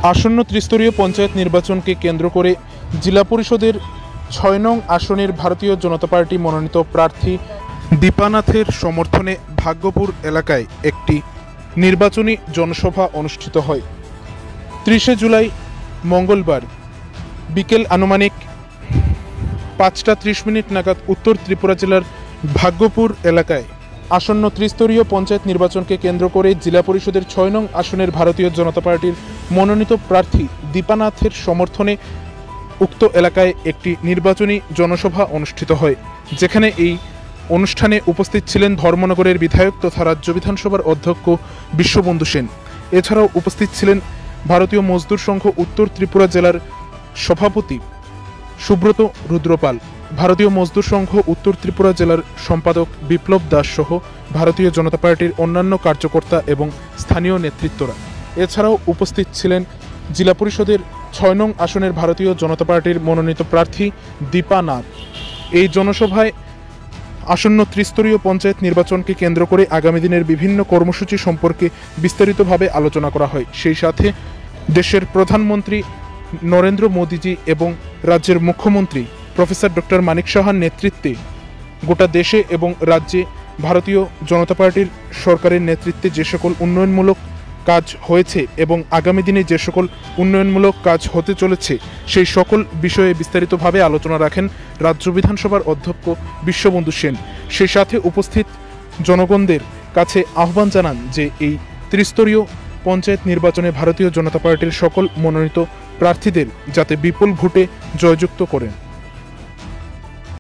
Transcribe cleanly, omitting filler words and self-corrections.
আসন্ন ত্রিস্তরীয় পঞ্চায়েত নির্বাচনকে কেন্দ্র করে জেলা পরিষদের ৬ নং আসনের ভারতীয় জনতা পার্টি মনোনীত প্রার্থী দীপানাথের সমর্থনে ভাগ্যপুর এলাকায় একটি নির্বাচনী জনসভা অনুষ্ঠিত হয়। ৩০ জুলাই মঙ্গলবার বিকেল আনুমানিক ৫টা ৩০ মিনিট নাগাদ উত্তর ত্রিপুরা জেলার ভাগ্যপুর এলাকায় আসন্ন ত্রিস্তরীয় পঞ্চায়েত নির্বাচনকে কেন্দ্র করে জেলা পরিষদের ৬ নং আসনের ভারতীয় জনতা পার্টির মনোনীত প্রার্থী দীপানাথের সমর্থনে উক্ত এলাকায় একটি নির্বাচনী জনসভা অনুষ্ঠিত হয়, যেখানে এই অনুষ্ঠানে উপস্থিত ছিলেন ধর্মনগরের বিধায়ক তথা রাজ্য বিধানসভার অধ্যক্ষ বিশ্ববন্ধু সেন। এছাড়াও উপস্থিত ছিলেন ভারতীয় মজদুর সংঘ উত্তর ত্রিপুরা জেলার সভাপতি সুব্রত রুদ্রপাল, ভারতীয় মজদুর সংঘ উত্তর ত্রিপুরা জেলার সম্পাদক বিপ্লব দাস সহ ভারতীয় জনতা পার্টির অন্যান্য কার্যকর্তা এবং স্থানীয় নেতৃত্বরা। এছাড়াও উপস্থিত ছিলেন জেলা পরিষদের ৬ নং আসনের ভারতীয় জনতা পার্টির মনোনীত প্রার্থী দীপানাথ। এই জনসভায় আসন্ন ত্রিস্তরীয় পঞ্চায়েত নির্বাচনকে কেন্দ্র করে আগামী দিনের বিভিন্ন কর্মসূচি সম্পর্কে বিস্তারিতভাবে আলোচনা করা হয়। সেই সাথে দেশের প্রধানমন্ত্রী নরেন্দ্র মোদীজি এবং রাজ্যের মুখ্যমন্ত্রী প্রফেসর ডক্টর মানিক সাহার নেতৃত্বে গোটা দেশে এবং রাজ্যে ভারতীয় জনতা পার্টির সরকারের নেতৃত্বে যে সকল উন্নয়নমূলক কাজ হয়েছে এবং আগামী দিনে যে সকল উন্নয়নমূলক কাজ হতে চলেছে সেই সকল বিষয়ে বিস্তারিতভাবে আলোচনা রাখেন রাজ্য বিধানসভার অধ্যক্ষ বিশ্ববন্ধু সেন। সেই সাথে উপস্থিত জনগণদের কাছে আহ্বান জানান যে এই ত্রিস্তরীয় পঞ্চায়েত নির্বাচনে ভারতীয় জনতা পার্টির সকল মনোনীত প্রার্থীদের যাতে বিপুল ভোটে জয়যুক্ত করেন।